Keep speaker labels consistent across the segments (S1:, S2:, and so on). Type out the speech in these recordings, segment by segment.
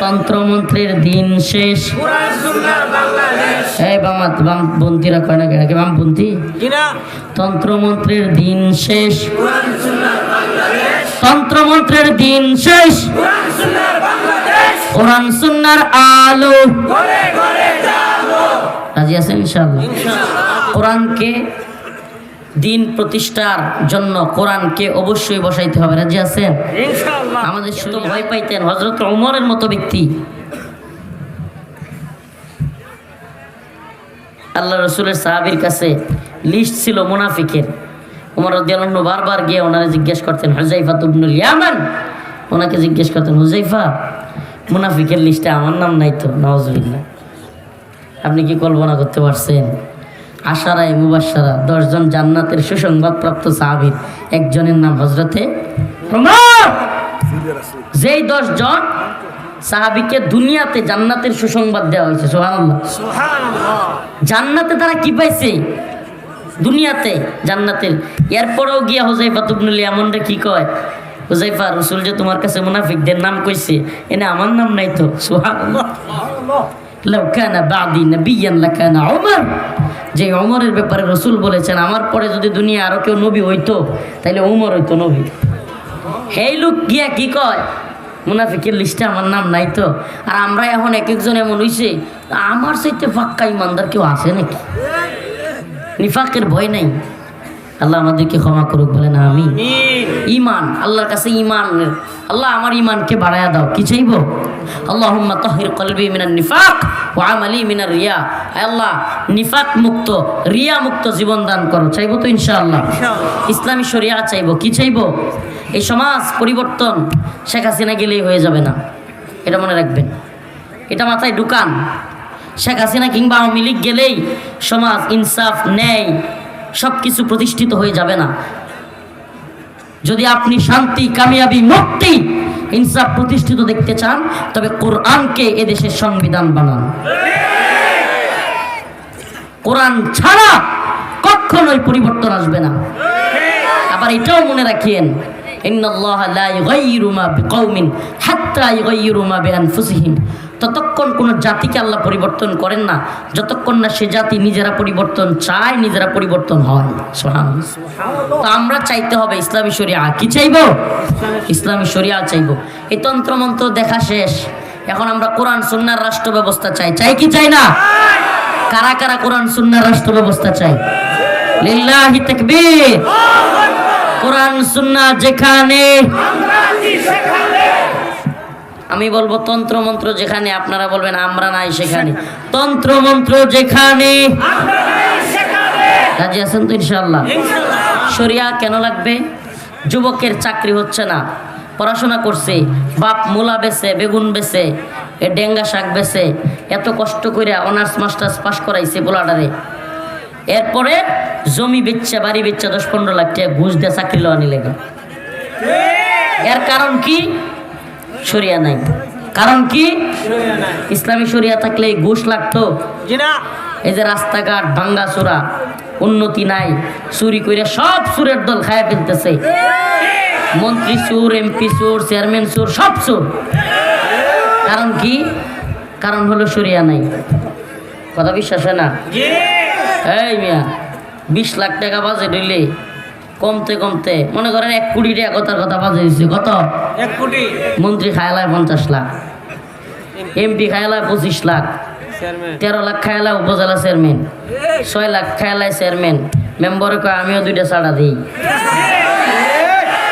S1: তন্ত্রমন্ত্রের দিন শেষ। এই বামপন্থীরা কয় না কেন, বামপন্থী তন্ত্রমন্ত্রের দিন শেষ, তন্ত্রমন্ত্রের দিন শেষ, কোরআন সুন্নাহর আলো। রাজি আছেন ইনশাআল্লাহ? কোরআনকে দিন প্রতিষ্ঠার জন্য কোরআনকে অবশ্যই বসাইতে হবে। রাজি আছেন ইনশাআল্লাহ? আমাদের শুধু ভয় পাইতেন হযরত ওমরের মতো ব্যক্তি, আল্লাহ রসুলের সাহাবীর কাছে লিস্ট ছিল মুনাফিকের। ওমর রাদিয়াল্লাহু আনহু বারবার গিয়ে ওনারে জিজ্ঞেস করতেন, হুযায়ফা ইবনুল ইয়ামান, ওনাকে জিজ্ঞেস করতেন, হুযায়ফা মুনাফিকের লিস্টে আমার নাম নাই তো? নাউজুবিল্লাহ। আপনি কি কল্পনা করতে পারছেন? আশারায়ে মুবাশশারা 10 জন জান্নাতের সুসংবাদপ্রাপ্ত সাহাবীর একজনের নাম হযরতে ওমর। যেই 10 জন সাহাবীকে দুনিয়াতে জান্নাতের সুসংবাদ দেওয়া হয়েছে। সুবহানাল্লাহ, সুবহানাল্লাহ। জান্নাতে তারা কি পাইছে? দুনিয়াতে জান্নাতের। এরপরেও গিয়া হুযায়ফা ইবনুল ইয়ামানরে কি কয়, হুযায়ফা রাসূল যে তোমার কাছে মুনাফিকদের নাম কইছে, এনে আমার নাম নাই তো? সুবহানাল্লাহ, সুবহানাল্লাহ। লাউ কানা বাদি নবিয়ান লাকানা ওমর। যে ওমরের ব্যাপারে রাসূল বলেছেন আমার পরে যদি দুনিয়া আরো কেউ নবী হইতো তাহলে ওমর হইতো নবী। এই লোক গিয়া কি কয়, মুনাফিকের লিস্টে আমার নাম নাই তো? আর আমরা এখন এক একজন এমন হইছে, আমার চাইতে পাক্কা ইমানদার কেউ আছে নাকি? নিফাকের ভয় নাই। আল্লাহ আমাদেরকে ক্ষমা করুক, বলেন আমিন। ঈমান, আল্লাহর কাছে ঈমান, আল্লাহ আমার ঈমানকে বাড়ায়া দাও। কি চাইবো? আল্লাহুম্মা তাহহির কলবি মিনান নিফাক ওয়া আমালি মিনার রিয়া। আল্লাহ নিফাক মুক্ত, রিয়া মুক্ত জীবন দান করো। চাইবো তো ইনশাআল্লাহ? ইসলামী শরিয়া চাইবো। কি চাইবো? এই সমাজ পরিবর্তন শেখ হাসিনা গেলেই হয়ে যাবে না, এটা মনে রাখবেন, এটা মাথায় ঢুকান। শেখ হাসিনা কিংবা আওয়ামী লীগ গেলেই সমাজ ইনসাফ, ন্যায় সব কিছু প্রতিষ্ঠিত হয়ে যাবে না। যদি আপনি শান্তি, কামিয়াবি, মুক্তি, ইনসাফ প্রতিষ্ঠিত দেখতে চান তবে কোরআনকে এদেশের সংবিধান বানান। কোরআন ছাড়া কখনোই পরিবর্তন আসবে না। আবার এটাও মনে রাখেন, ইন্নাল্লাহা লা ইউগাইয়িরু মা বিকাউমিন হাত্তা ইউগাইয়িরু মা বিআনফুসিহিম। ততক্ষণ কোন জাতিকে আল্লাহ পরিবর্তন করেন না যতক্ষণ না সে জাতি নিজেরা পরিবর্তন চায়, নিজেরা পরিবর্তন হয়। সুবহানাল্লাহ। তো আমরা চাইতে হবে ইসলামী শরিয়া। কি চাইবো? ইসলামী শরিয়া চাইবো। এই তন্ত্রমন্ত্র দেখা শেষ, এখন আমরা কোরআন সুন্নাহর রাষ্ট্র ব্যবস্থা চাই। চাই কি চাই না? কারা কারা কোরআন সুন্নাহর রাষ্ট্র ব্যবস্থা চাই? লিল্লাহি তাকবীর। কোরআন সুন্নাহ যেখানে, আমি বলবো তন্ত্রমন্ত্র যেখানে, আপনারা বলবেন আমরা নাই সেখানে। তন্ত্রমন্ত্র যেখানে, রাজি আছেন তো ইনশাআল্লাহ? শরিয়া কেন লাগবে? যুবকের চাকরি হচ্ছে না, পড়াশোনা করছে, বাপ মূলা বেছে, বেগুন বেছে, এ ডেঙ্গা শাক বেছে, এত কষ্ট করে অনার্স মাস্টার্স পাস করাইছে পোলাডারে, এরপরে জমি বেচছে, বাড়ি বেচছে, 10-15 লাখ টাকা ঘুষ দিয়ে চাকরি লওয়া নিলে। এর কারণ কি? শরিয়া নাই। কারণ কি? ইসলামী শরিয়া থাকলে ঘুষ লাগতো? এই যে রাস্তাঘাট ভাঙ্গা চোরা, উন্নতি নাই, চুরি করে সব চোরের দল খায় ফেলতেছে। মন্ত্রী চোর, এমপি চোর, চেয়ারম্যান চোর, সব চোর। কারণ কি? কারণ হলো শরিয়া নাই। কথা বিশ্বাস হয় না? এই মিয়া 20 লাখ টাকা বাজেট হইলে কমতে কমতে মনে করেন 1 কোটি টাকা কথার কথা বাজে দিচ্ছে। কত? 1 কোটি। মন্ত্রী খায়লায় 50 লাখ, এমপি খায়লায় 25 লাখ, 13 লাখ খায়লায় উপজেলা চেয়ারম্যান, 6 লাখ খায়লায় চেয়ারম্যান। মেম্বরে কয় আমিও 2টা ছাড়া দিই।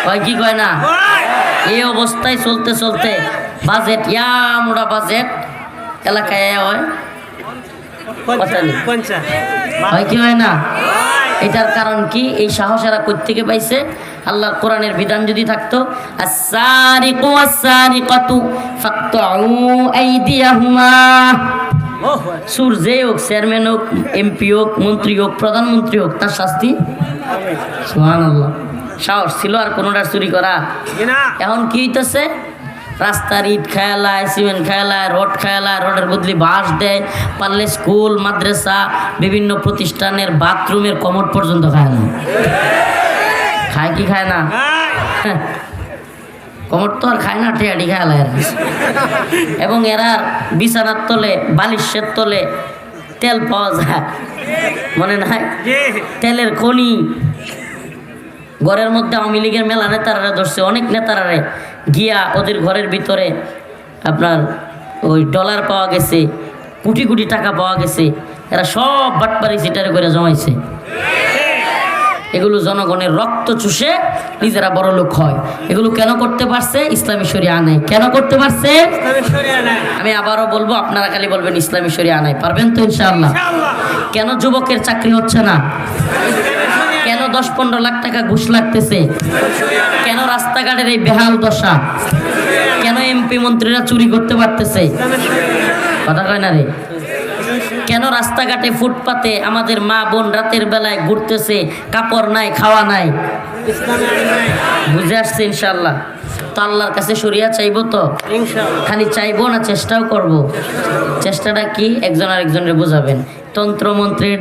S1: কয় কি কয় না? এই অবস্থায় চলতে চলতে বাজেট, মোটা বাজেট এলাকায় হয় 50 কি হয় না? এটার কারণ কি? এই সাহস এরা কোত্থেকে পাইছে? আল্লাহর কোরআনের বিধান যদি থাকতো, আস-সারিকু ওয়াস-সারিকাতু ফাকতাউ আইদিয়াহুমা। সুর যে হোক, চেয়ারম্যান হোক, এমপি হোক, মন্ত্রী হোক, প্রধানমন্ত্রী হোক, তার শাস্তি। সুবহানাল্লাহ। সাহস ছিল আর কোনোটার চুরি করা? এখন কি হইতেছে? রাস্তার ইট খেয়ালায়, সিমেন্ট খেয়ালায়, রড খেয়ালায়, রডের বদলি বাঁশ দেয়, পারলে স্কুল, মাদ্রাসা, বিভিন্ন প্রতিষ্ঠানের বাথরুমের কমোড পর্যন্ত খায় না। খায় কি খায় না? কমর তো আর খায় না, ঠেয়াটি খায়। এবং এরা বিছানার তলে, বালিশের তলে তেল পাওয়া যায়, মনে নাই? তেলের খনি। ঘরের মধ্যে আওয়ামী লীগের মেলা নেতারা ধরছে, অনেক নেতারারে গিয়া ওদের ঘরের ভিতরে আপনার ওই ডলার পাওয়া গেছে, কোটি কোটি টাকা পাওয়া গেছে। এরা সব বাটপারি সিটারে করে জমাইছে। এগুলো জনগণের রক্ত চুষে নিজেরা বড় লোক হয়। এগুলো কেন করতে পারছে? ইসলামী শরিয়া আনায়। কেন করতে পারছে? আমি আবারও বলবো, আপনারা খালি বলবেন ইসলামী শরিয়া আনায়। পারবেন তো ইনশাআল্লাহ? কেন যুবকের চাকরি হচ্ছে না? কেন 10-15 লাখ টাকা ঘুষ লাগতেছে? কেন রাস্তাঘাটের এই বেহাল দশা? কেন এমপি মন্ত্রীরা চুরি করতে পারতেছে? কথা কয় না রে? কেন রাস্তাঘাটে ফুটপাতে আমাদের মা বোন রাতের বেলায় ঘুরতেছে, কাপড় নাই, খাওয়া নাই? বুঝে আসছে ইনশাআল্লাহ? তো আল্লাহর কাছে শরিয়া চাইবো তো? খালি চাইবো না, চেষ্টাও করব। চেষ্টাটা কি? একজন আরেকজনের বোঝাবেন। তন্ত্র মন্ত্রের